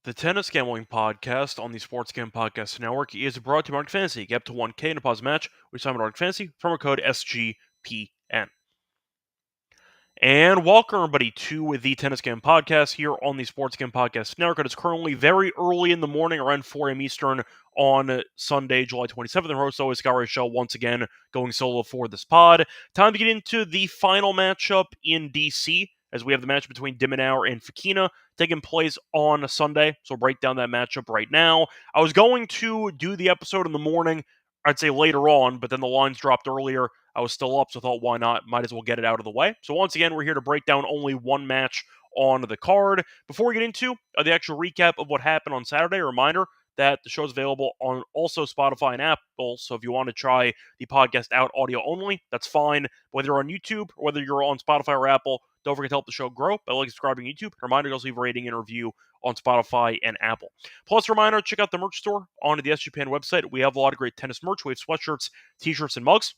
The Tennis Gambling Podcast on the Sports Gambling Podcast Network is brought to you by Arctic Fantasy. Get up to 1K in a positive match with Simon Arctic Fantasy from our code SGPN. And welcome, everybody, to the Tennis Gambling Podcast here on the Sports Gambling Podcast Network. It is currently very early in the morning, around 4 a.m. Eastern on Sunday, July 27th. And host always, Scott Reichel, once again going solo for this pod. Time to get into the final matchup in DC, as we have the match between de Minaur and Fokina taking place on Sunday. So we'll break down that matchup right now. I was going to do the episode in the morning, I'd say later on, but then the lines dropped earlier. I was still up, so I thought, why not? Might as well get it out of the way. So once again, we're here to break down only one match on the card. Before we get into the actual recap of what happened on Saturday, a reminder that the show is available on also Spotify and Apple. So if you want to try the podcast out audio only, that's fine. Whether you're on YouTube or whether you're on Spotify or Apple, don't forget to help the show grow by subscribing to YouTube. Reminder to also leave a rating and review on Spotify and Apple. Plus, reminder, check out the merch store on the SGPN website. We have a lot of great tennis merch. We have sweatshirts, t-shirts, and mugs.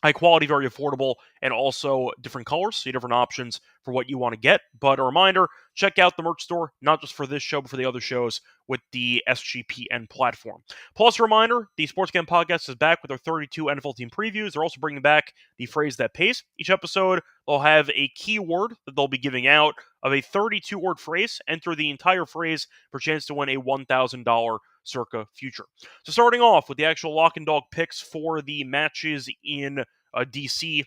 High quality, very affordable, and also different colors, so different options for what you want to get. But a reminder, check out the merch store, not just for this show, but for the other shows with the SGPN platform. Plus, a reminder, the Sports Game Podcast is back with our 32 NFL team previews. They're also bringing back the phrase that pays. Each episode, they'll have a keyword that they'll be giving out of a 32-word phrase. Enter the entire phrase for a chance to win a $1,000 circa future. So starting off with the actual lock and dog picks for the matches in DC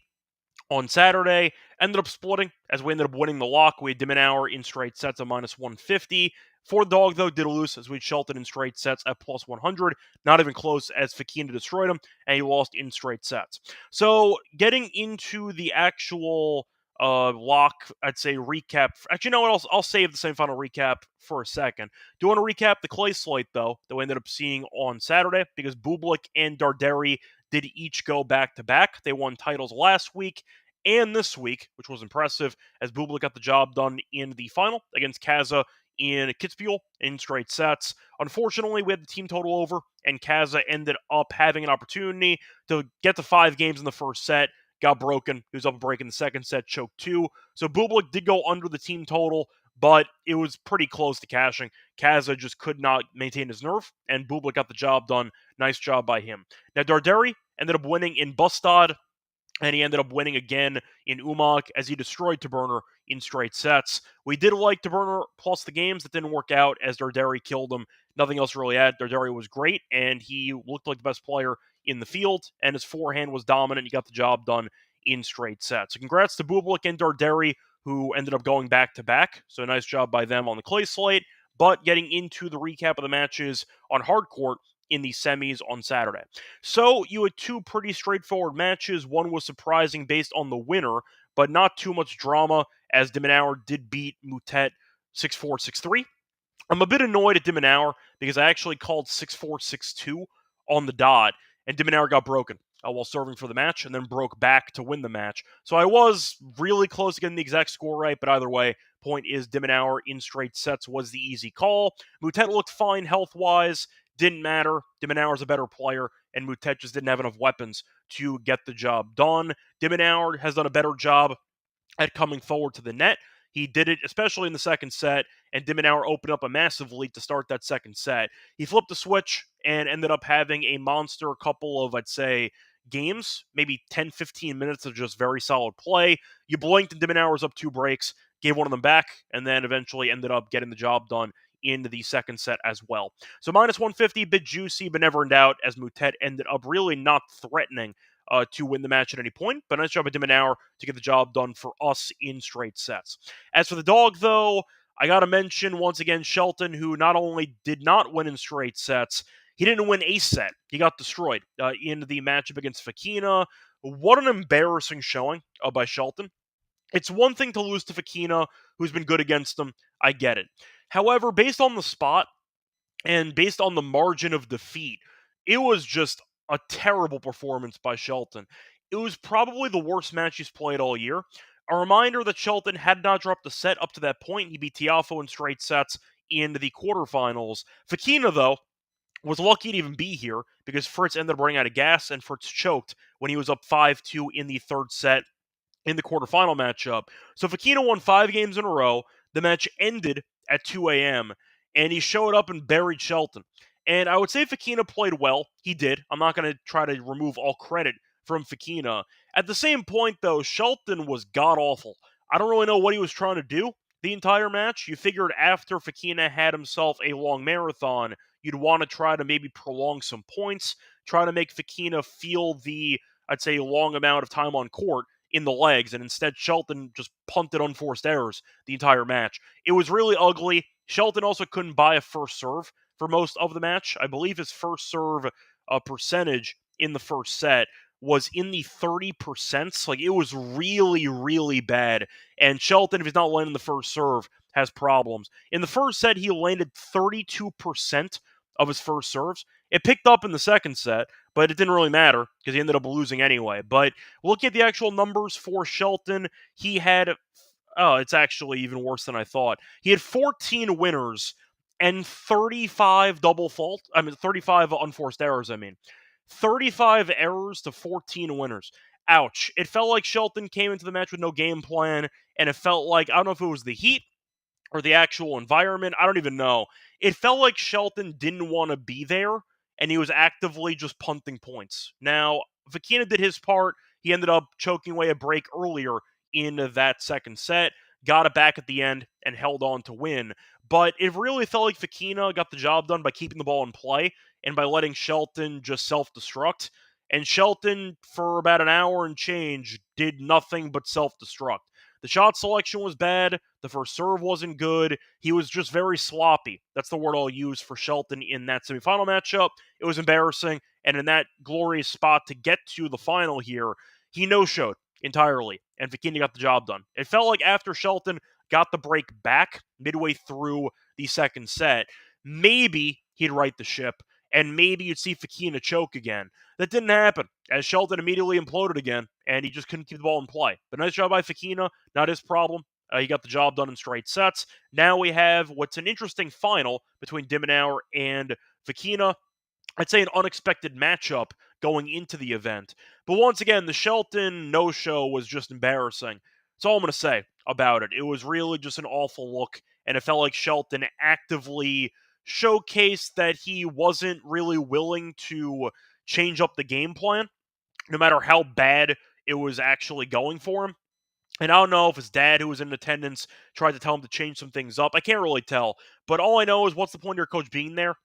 on Saturday, ended up splitting as we ended up winning the lock. We had de Minaur in straight sets at minus 150. For the dog, though, did lose as we had Shelton in straight sets at plus 100. Not even close as Fokina destroyed him, and he lost in straight sets. So getting into the actual lock, I'd say recap. Actually, you know what? I'll save the semi-final recap for a second. Do want to recap the clay slate, though, that we ended up seeing on Saturday, because Bublik and Darderi did each go back-to-back. They won titles last week and this week, which was impressive, as Bublik got the job done in the final against Kaza in Kitzbühel in straight sets. Unfortunately, we had the team total over, and Kaza ended up having an opportunity to get to 5 games in the first set. Got broken. He was up a break in the second set, choked 2. So Bublik did go under the team total, but it was pretty close to cashing. Kaza just could not maintain his nerve, and Bublik got the job done. Nice job by him. Now, Darderi ended up winning in Bustad, and he ended up winning again in Umag as he destroyed Taberner in straight sets. We did like Taberner plus the games. That didn't work out as Darderi killed him. Nothing else really had. Darderi was great, and he looked like the best player in the field, and his forehand was dominant. He got the job done in straight sets. So congrats to Bublik and Darderi, who ended up going back-to-back. So nice job by them on the clay slate. But getting into the recap of the matches on hard court in the semis on Saturday. So you had 2 pretty straightforward matches. One was surprising based on the winner, but not too much drama, as de Minaur did beat Moutet 6-4, 6-3. I'm a bit annoyed at de Minaur because I actually called 6-4, 6-2 on the dot, and de Minaur got broken while serving for the match, and then broke back to win the match. So I was really close to getting the exact score right, but either way, point is de Minaur in straight sets was the easy call. Moutet looked fine health-wise. Didn't matter. De Minaur is a better player, and Moutet just didn't have enough weapons to get the job done. De Minaur has done a better job at coming forward to the net. He did it, especially in the second set, and de Minaur opened up a massive lead to start that second set. He flipped the switch and ended up having a monster couple of, I'd say, games, maybe 10, 15 minutes of just very solid play. You blinked and de Minaur was up 2 breaks, gave one of them back, and then eventually ended up getting the job done into the second set as well. So minus 150, bit juicy, but never in doubt, as Moutet ended up really not threatening to win the match at any point. But nice job by de Minaur to get the job done for us in straight sets. As for the dog, though, I got to mention once again Shelton, who not only did not win in straight sets, he didn't win a set. He got destroyed in the matchup against Fokina. What an embarrassing showing by Shelton. It's one thing to lose to Fokina, who's been good against him. I get it. However, based on the spot and based on the margin of defeat, it was just a terrible performance by Shelton. It was probably the worst match he's played all year. A reminder that Shelton had not dropped a set up to that point. He beat Tiafoe in straight sets in the quarterfinals. Fokina, though, was lucky to even be here because Fritz ended up running out of gas, and Fritz choked when he was up 5-2 in the third set in the quarterfinal matchup. So Fokina won 5 games in a row. The match ended at 2 a.m., and he showed up and buried Shelton. And I would say Fekina played well. He did. I'm not going to try to remove all credit from Fekina. At the same point, though, Shelton was god-awful. I don't really know what he was trying to do the entire match. You figured after Fekina had himself a long marathon, you'd want to try to maybe prolong some points, try to make Fekina feel the, I'd say, long amount of time on court in the legs, and instead Shelton just punted unforced errors the entire match. It was really ugly. Shelton also couldn't buy a first serve for most of the match. I believe his first serve percentage in the first set was in the 30%. Like, it was really, really bad. And Shelton, if he's not landing the first serve, has problems. In the first set, he landed 32% of his first serves. It picked up in the second set, but it didn't really matter because he ended up losing anyway. But looking at the actual numbers for Shelton, he had, oh, it's actually even worse than I thought. He had 14 winners and 35 35 unforced errors, 35 errors to 14 winners. Ouch. It felt like Shelton came into the match with no game plan, and it felt like, I don't know if it was the heat or the actual environment. I don't even know. It felt like Shelton didn't want to be there, and he was actively just punting points. Now, Fekina did his part. He ended up choking away a break earlier in that second set, got it back at the end, and held on to win. But it really felt like Fekina got the job done by keeping the ball in play and by letting Shelton just self-destruct. And Shelton, for about an hour and change, did nothing but self-destruct. The shot selection was bad. The first serve wasn't good. He was just very sloppy. That's the word I'll use for Shelton in that semifinal matchup. It was embarrassing. And in that glorious spot to get to the final here, he no-showed entirely. And Fekina got the job done. It felt like after Shelton got the break back midway through the second set, maybe he'd right the ship. And maybe you'd see Fekina choke again. That didn't happen, as Shelton immediately imploded again, and he just couldn't keep the ball in play. But nice job by Fekina, not his problem. He got the job done in straight sets. Now we have what's an interesting final between de Minaur and Fekina. I'd say an unexpected matchup going into the event. But once again, the Shelton no-show was just embarrassing. That's all I'm going to say about it. It was really just an awful look, and it felt like Shelton actively showcased that he wasn't really willing to change up the game plan, no matter how bad it was actually going for him. And I don't know if his dad, who was in attendance, tried to tell him to change some things up. I can't really tell. But all I know is, what's the point of your coach being there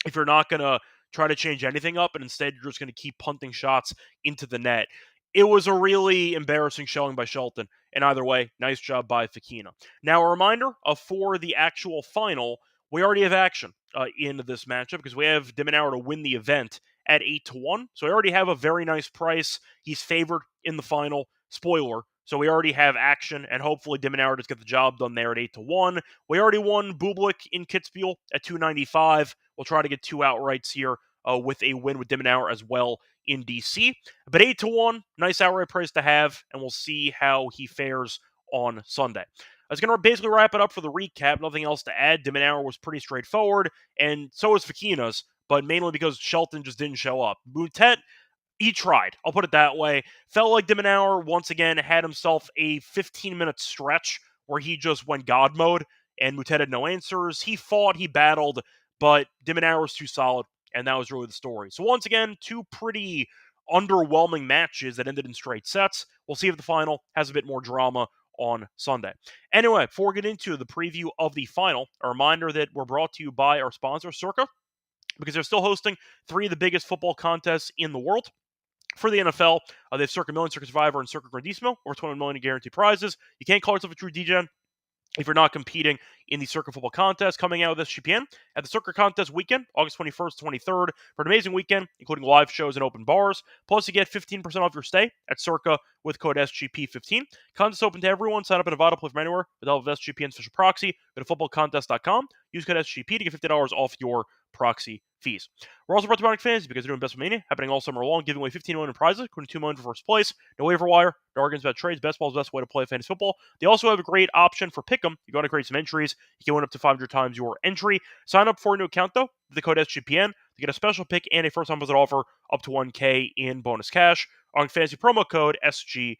if you're not going to try to change anything up and instead you're just going to keep punting shots into the net? It was a really embarrassing showing by Shelton. And either way, nice job by Fekina. Now, a reminder for the actual final, we already have action in this matchup because we have de Minaur to win the event at 8-1. So we already have a very nice price. He's favored in the final. Spoiler. So we already have action, and hopefully de Minaur does get the job done there at 8-1. We already won Bublik in Kitzbühel at 295. We'll try to get two outrights here with a win with de Minaur as well in DC. But 8-1, nice outright price to have, and we'll see how he fares on Sunday. I was going to basically wrap it up for the recap. Nothing else to add. De Minaur was pretty straightforward, and so was Fekina's, but mainly because Shelton just didn't show up. Moutet, he tried. I'll put it that way. Felt like de Minaur, once again, had himself a 15-minute stretch where he just went God mode, and Moutet had no answers. He fought, he battled, but de Minaur was too solid, and that was really the story. So once again, two pretty underwhelming matches that ended in straight sets. We'll see if the final has a bit more drama on Sunday. Anyway, before we get into the preview of the final, a reminder that we're brought to you by our sponsor, Circa, because they're still hosting three of the biggest football contests in the world. For the NFL, they have Circa Million, Circa Survivor, and Circa Grandissimo, over 20 million in guaranteed prizes. You can't call yourself a true DGen if you're not competing in the Circa Football Contest coming out with SGPN at the Circa Contest weekend, August 21st to 23rd, for an amazing weekend, including live shows and open bars. Plus, you get 15% off your stay at Circa with code SGP15. Contest open to everyone. Sign up in Nevada, play from anywhere with the help of SGPN's official proxy. Go to footballcontest.com. Use code SGP to get $50 off your proxy fees. We're also brought to Bionic Fantasy because they're doing Best Mania happening all summer long, giving away 15 million in prizes, including 2 million for first place. No waiver wire, no arguments about trades. Best ball is the best way to play fantasy football. They also have a great option for Pick'em. You want to create some entries. You can win up to 500 times your entry. Sign up for a new account, though, with the code SGPN to get a special pick and a first-time deposit offer up to $1K in bonus cash. On fantasy promo code SGPN.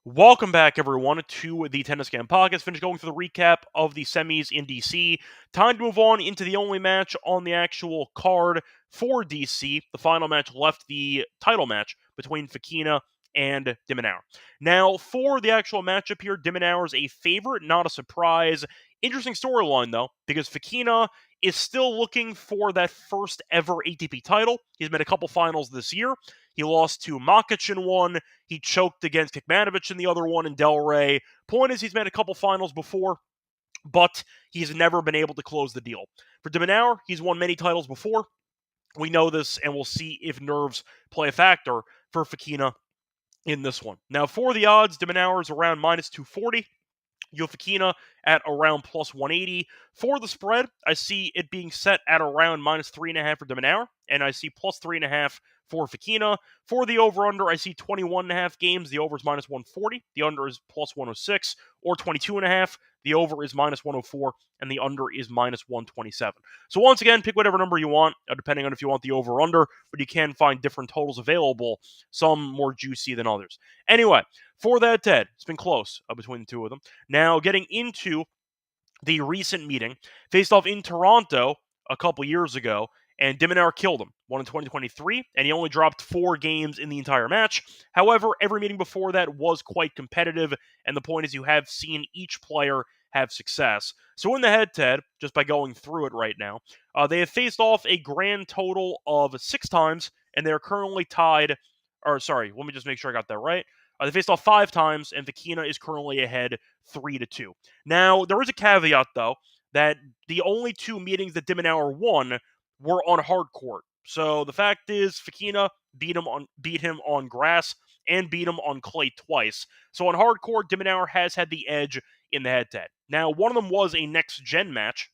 Welcome back, everyone, to the Tennis Game Podcast. Finished going through the recap of the semis in DC. Time to move on into the only match on the actual card for DC. The final match left, the title match between Fekina and de Minaur. Now, for the actual matchup here, de Minaur is a favorite, not a surprise. Interesting storyline, though, because Fekina is still looking for that first ever ATP title. He's made a couple finals this year. He lost to Makic in one. He choked against Kekmanovic in the other one in Del Rey. Point is, he's made a couple finals before, but he's never been able to close the deal. For de Minaur, he's won many titles before. We know this, and we'll see if nerves play a factor for Fekina in this one. Now, for the odds, de Minaur is around minus 240. Fekina at around plus 180. For the spread, I see it being set at around minus 3.5 for de Minaur, and I see plus 3.5 for Fekina. For the over-under, I see 21.5 games. The over is minus 140. The under is plus 106, or 22.5. The over is minus 104, and the under is minus 127. So once again, pick whatever number you want, depending on if you want the over-under, but you can find different totals available, some more juicy than others. Anyway, for that, Ted, it's been close between the two of them. Now, getting into the recent meeting, faced off in Toronto a couple years ago, and de Minaur killed him. Won in 2023, and he only dropped 4 games in the entire match. However, every meeting before that was quite competitive, and the point is you have seen each player have success. So in the head-to-head, just by going through it right now, they have faced off a grand total of 6 times, and they're currently tied, or sorry, let me just make sure I got that right. They faced off 5 times, and Fekina is currently ahead 3-2. Now, there is a caveat, though, that the only 2 meetings that de Minaur won were on hard court. So the fact is, Fekina beat him on grass and beat him on clay twice. So on hard court, de Minaur has had the edge in the head-to-head. Now, one of them was a next-gen match,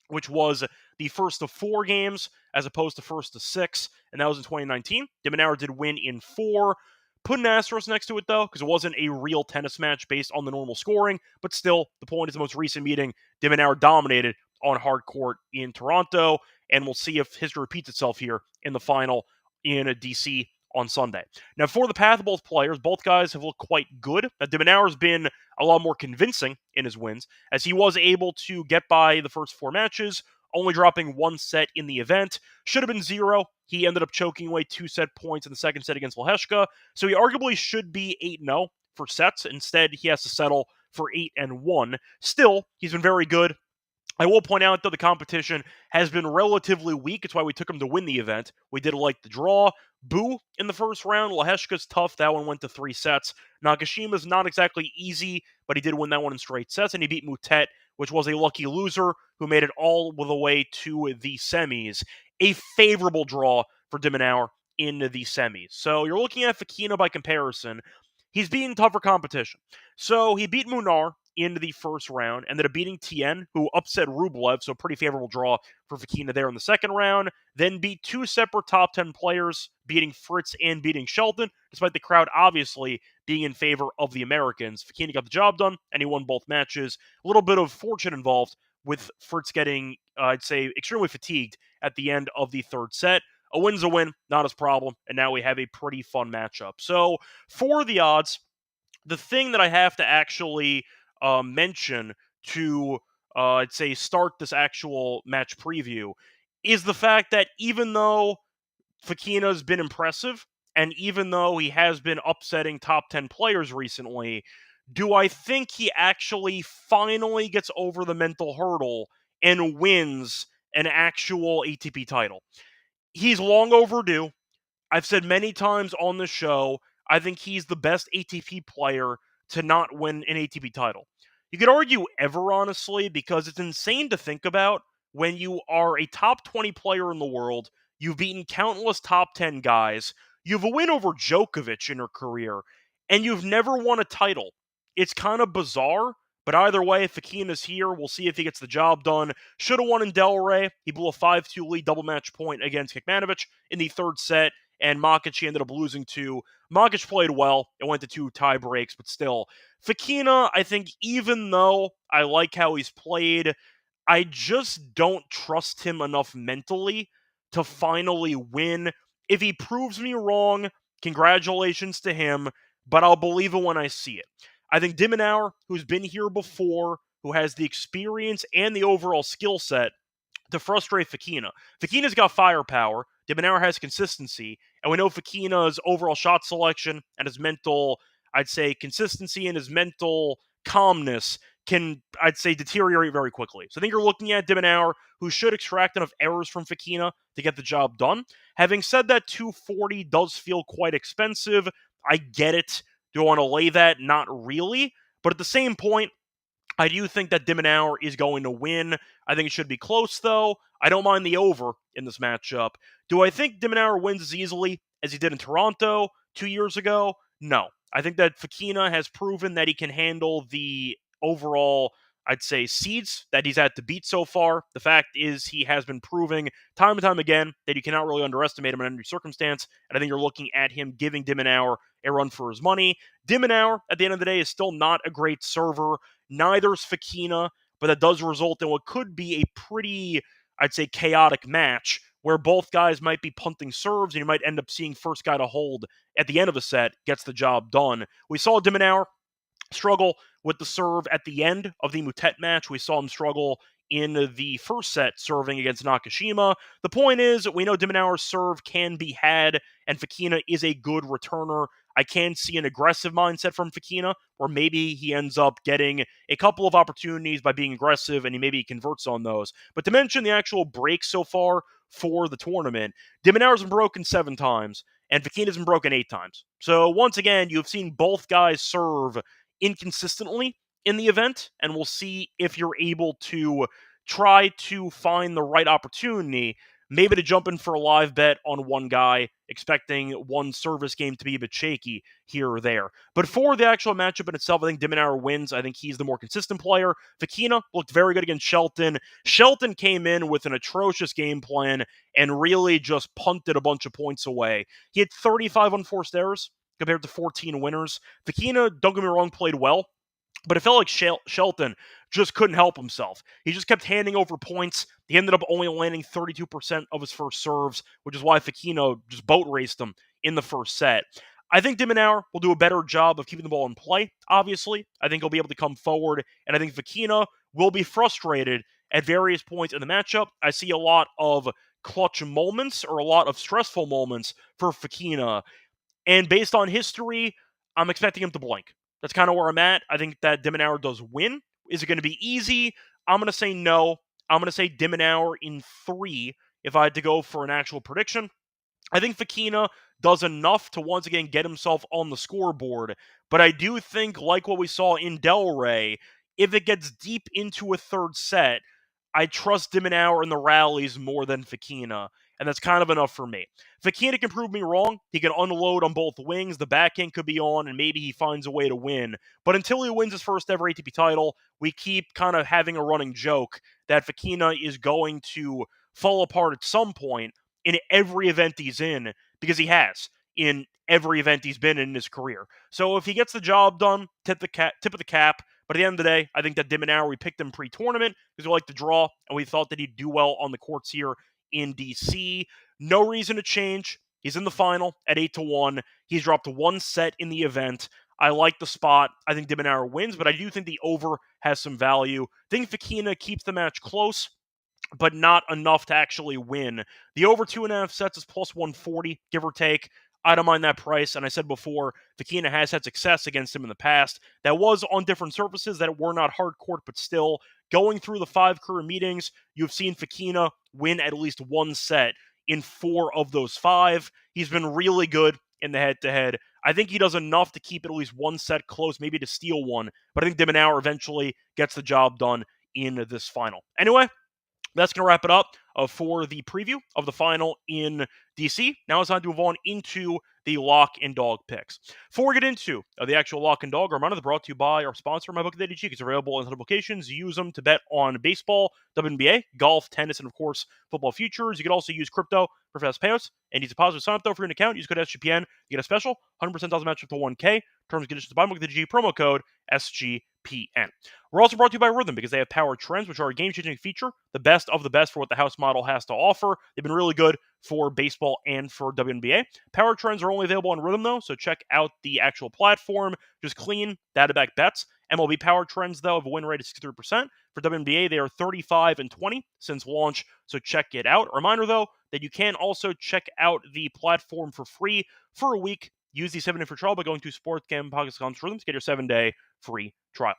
which was the first of 4 games as opposed to first of 6, and that was in 2019. De Minaur did win in 4. Put an asterisk next to it, though, because it wasn't a real tennis match based on the normal scoring, but still, the point is the most recent meeting, de Minaur dominated on hard court in Toronto, and we'll see if history repeats itself here in the final in DC on Sunday. Now, for the path of both players, both guys have looked quite good. Now, de Minaur has been a lot more convincing in his wins, as he was able to get by the first 4 matches, only dropping 1 set in the event. Should have been 0. He ended up choking away 2 set points in the second set against Leheshka, so he arguably should be 8-0 for sets. Instead, he has to settle for 8-1. Still, he's been very good. I will point out, though, the competition has been relatively weak. It's why we took him to win the event. We did like the draw. Boo in the first round. Leheshka's tough. That one went to 3 sets. Nagashima's not exactly easy, but he did win that one in straight sets, and he beat Mutet, which was a lucky loser who made it all the way to the semis. A favorable draw for de Minaur in the semis. So you're looking at Fekina by comparison. He's beaten tougher competition. So he beat Munar into the first round, ended up beating Tien, who upset Rublev, so pretty favorable draw for Fekina there in the second round, then beat 2 separate top 10 players, beating Fritz and beating Shelton, despite the crowd obviously being in favor of the Americans. Fekina got the job done, and he won both matches. A little bit of fortune involved, with Fritz getting, I'd say, extremely fatigued at the end of the third set. A win's a win, not his problem, and now we have a pretty fun matchup. So, for the odds, the thing that I have to actually mention to, I'd say, start this actual match preview is the fact that even though Fekina's been impressive, and even though he has been upsetting top 10 players recently, do I think he actually finally gets over the mental hurdle and wins an actual ATP title? He's long overdue. I've said many times on the show, I think he's the best ATP player to not win an ATP title. You could argue ever, honestly, because it's insane to think about when you are a top 20 player in the world, you've beaten countless top 10 guys, you have a win over Djokovic in your career, and you've never won a title. It's kind of bizarre, but either way, Fekina's here. We'll see if he gets the job done. Should have won in Del Rey. He blew a 5-2 lead double match point against Kekmanovic in the third set, and Makic he ended up losing to. Makic played well. It went to 2 tie breaks, but still. Fekina, I think even though I like how he's played, I just don't trust him enough mentally to finally win. If he proves me wrong, congratulations to him, but I'll believe it when I see it. I think de Minaur, who's been here before, who has the experience and the overall skill set to frustrate Fekina. Fekina's got firepower. De Minaur has consistency. And we know Fekina's overall shot selection and his mental, I'd say, consistency and his mental calmness can, I'd say, deteriorate very quickly. So I think you're looking at de Minaur, who should extract enough errors from Fekina to get the job done. Having said that, 240 does feel quite expensive. I get it. Do I want to lay that? Not really. But at the same point, I do think that de Minaur is going to win. I think it should be close, though. I don't mind the over in this matchup. Do I think de Minaur wins as easily as he did in Toronto 2 years ago? No. I think that Fekina has proven that he can handle the overall, I'd say, seeds that he's had to beat so far. The fact is, he has been proving time and time again that you cannot really underestimate him in any circumstance. And I think you're looking at him giving de Minaur a run for his money. De Minaur, at the end of the day, is still not a great server. Neither's Fekina, but that does result in what could be a pretty, I'd say, chaotic match where both guys might be punting serves and you might end up seeing first guy to hold at the end of a set gets the job done. We saw de Minaur struggle with the serve at the end of the Mutet match. We saw him struggle in the first set serving against Nakashima. The point is, we know de Minaur's serve can be had, and Fekina is a good returner. I can see an aggressive mindset from Fekina, where maybe he ends up getting a couple of opportunities by being aggressive, and maybe he converts on those. But to mention the actual breaks so far for the tournament, de Minaur's been broken 7 times, and Fekina's been broken 8 times. So once again, you've seen both guys serve inconsistently in the event, and we'll see if you're able to try to find the right opportunity, maybe to jump in for a live bet on one guy, expecting one service game to be a bit shaky here or there. But for the actual matchup in itself, I think de Minaur wins. I think he's the more consistent player. Fekina looked very good against Shelton. Shelton came in with an atrocious game plan and really just punted a bunch of points away. He had 35 unforced errors compared to 14 winners. Fekina, don't get me wrong, played well, but it felt like Shelton just couldn't help himself. He just kept handing over points. He ended up only landing 32% of his first serves, which is why Fekina just boat raced him in the first set. I think de Minaur will do a better job of keeping the ball in play, obviously. I think he'll be able to come forward, and I think Fekina will be frustrated at various points in the matchup. I see a lot of clutch moments or a lot of stressful moments for Fekina. And based on history, I'm expecting him to blink. That's kind of where I'm at. I think that de Minaur does win. Is it going to be easy? I'm going to say no. I'm going to say de Minaur in 3 if I had to go for an actual prediction. I think Fekina does enough to once again get himself on the scoreboard, but I do think, like what we saw in Delray, if it gets deep into a third set, I trust de Minaur in the rallies more than Fekina, and that's kind of enough for me. Fekina can prove me wrong. He can unload on both wings. The backhand could be on, and maybe he finds a way to win. But until he wins his first ever ATP title, we keep kind of having a running joke that Fekina is going to fall apart at some point in every event he's in, because he has in every event he's been in his career. So if he gets the job done, tip of the cap. But at the end of the day, I think that de Minaur, we picked him pre-tournament because we like to draw, and we thought that he'd do well on the courts here in DC. No reason to change. He's in the final at 8-1. He's dropped 1 set in the event. I like the spot. I think de Minaur wins, but I do think the over has some value. I think Fekina keeps the match close, but not enough to actually win. The over 2.5 sets is plus 140, give or take. I don't mind that price, and I said before, Fekina has had success against him in the past. That was on different surfaces that were not hard court, but still, going through the 5 career meetings, you've seen Fekina win at least 1 set in 4 of those 5. He's been really good in the head-to-head. I think he does enough to keep at least 1 set close, maybe to steal one, but I think de Minaur eventually gets the job done in this final. Anyway, that's going to wrap it up for the preview of the final in DC. Now it's time to move on into the lock and dog picks. Before we get into the actual lock and dog, a reminder brought to you by our sponsor, MyBook.ag. It's available in locations. Use them to bet on baseball, WNBA, golf, tennis, and of course, football futures. You can also use crypto for fast payouts and use a positive sign up though for an account. Use code SGPN. You get a special 100% deposit match up to 1K. Terms and conditions by MyBook.ag. Promo code SGPN. SGPN. We're also brought to you by Rhythm because they have Power Trends, which are a game-changing feature, the best of the best for what the house model has to offer. They've been really good for baseball and for WNBA. Power Trends are only available on Rhythm, though, so check out the actual platform. Just clean, data-backed bets. MLB Power Trends, though, have a win rate of 63%. For WNBA, they are 35-20 since launch, so check it out. Reminder, though, that you can also check out the platform for free for a week. Use the 7-day free trial by going to sportsgamblingpodcast.com to get your 7-day free trial.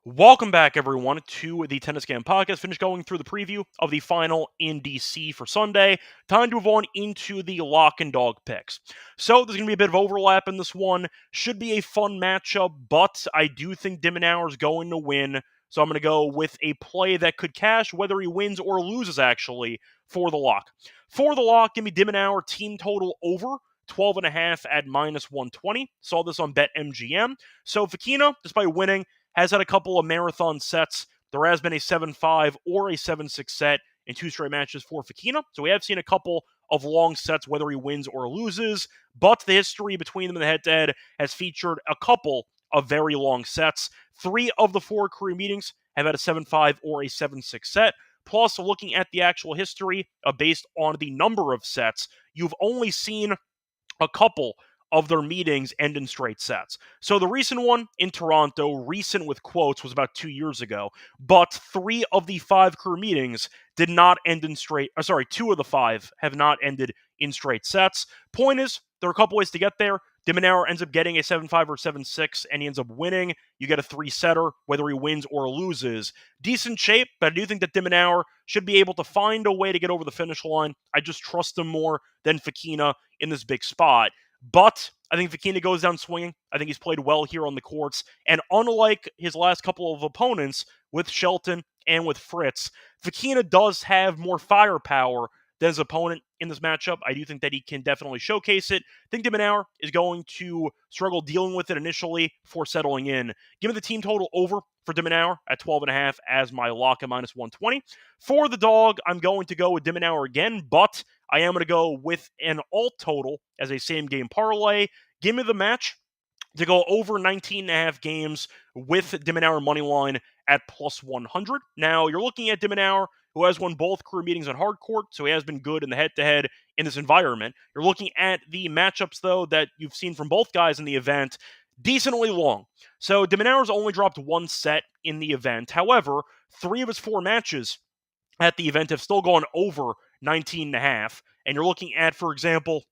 Welcome back, everyone, to the Tennis Game Podcast. Finished going through the preview of the final in DC for Sunday. Time to move on into the lock and dog picks. So there's going to be a bit of overlap in this one. Should be a fun matchup, but I do think de Minaur is going to win. So I'm going to go with a play that could cash, whether he wins or loses, actually, for the lock. For the lock, give me de Minaur team total over 12.5 at -120. Saw this on BetMGM. So Fokina, despite winning, has had a couple of marathon sets. There has been a 7-5 or a 7-6 set in 2 straight matches for Fokina. So we have seen a couple of long sets, whether he wins or loses. But the history between them in the head-to-head has featured a couple of very long sets. 3 of the 4 career meetings have had a 7-5 or a 7-6 set. Plus, looking at the actual history based on the number of sets, you've only seen a couple of their meetings end in straight sets. So the recent one in Toronto, recent with quotes, was about 2 years ago, but 3 of the 5 career meetings did not end in straight, 2 of the 5 have not ended in straight sets. Point is, there are a couple ways to get there. De Minaur ends up getting a 7-5 or 7-6, and he ends up winning. You get a 3-setter, whether he wins or loses. Decent shape, but I do think that de Minaur should be able to find a way to get over the finish line. I just trust him more than Fokina in this big spot. But I think Fokina goes down swinging. I think he's played well here on the courts. And unlike his last couple of opponents with Shelton and with Fritz, Fokina does have more firepower than his opponent in this matchup. I do think that he can definitely showcase it. I think de Minaur is going to struggle dealing with it initially before settling in. Give me the team total over for de Minaur at 12.5 as my lock at -120. For the dog, I'm going to go with de Minaur again, but I am going to go with an alt total as a same game parlay. Give me the match to go over 19.5 games with de Minaur money line at +100. Now, you're looking at de Minaur, who has won both career meetings on hard court, so he has been good in the head-to-head in this environment. You're looking at the matchups, though, that you've seen from both guys in the event, decently long. So de Minaur's only dropped 1 set in the event. However, 3 of his 4 matches at the event have still gone over 19.5. And you're looking at, for example,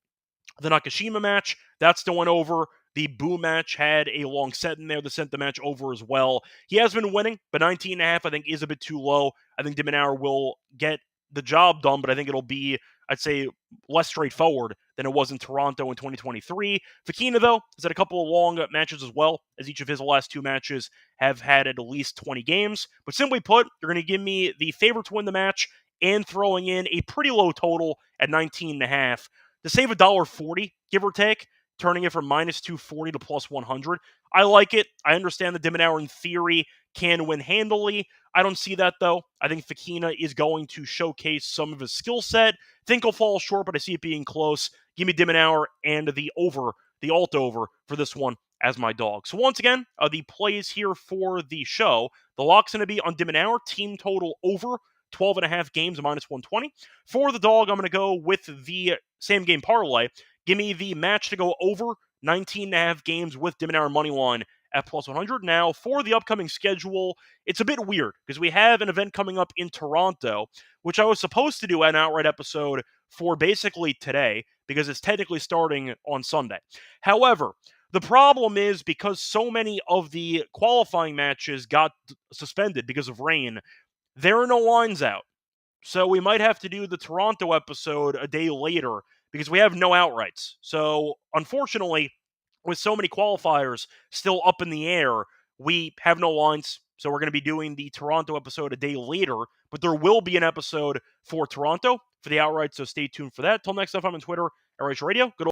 the Nakashima match, that still went over. The Boo match had a long set in there that sent the match over as well. He has been winning, but 19.5 I think is a bit too low. I think de Minaur will get the job done, but I think it'll be, I'd say, less straightforward than it was in Toronto in 2023. Fokina, though, has had a couple of long matches as well, as each of his last 2 matches have had at least 20 games. But simply put, you're going to give me the favorite to win the match and throwing in a pretty low total at 19.5 to save $1.40, give or take, turning it from -240 to +100. I like it. I understand that de Minaur, in theory, can win handily. I don't see that, though. I think Fokina is going to showcase some of his skill set. Think he'll fall short, but I see it being close. Give me de Minaur and the alt over for this one as my dog. So once again, the plays here for the show. The lock's going to be on de Minaur, team total over 12.5 games, -120. For the dog, I'm going to go with the same game parlay. Give me the match to go over 19.5 games with de Minaur money line at +100. Now, for the upcoming schedule, it's a bit weird because we have an event coming up in Toronto, which I was supposed to do an outright episode for basically today because it's technically starting on Sunday. However, the problem is because so many of the qualifying matches got suspended because of rain, there are no lines out. So we might have to do the Toronto episode a day later because we have no outrights. So unfortunately, with so many qualifiers still up in the air, we have no lines. So we're going to be doing the Toronto episode a day later, but there will be an episode for Toronto for the outright. So stay tuned for that. Till next time, I'm on Twitter, RH Radio. Good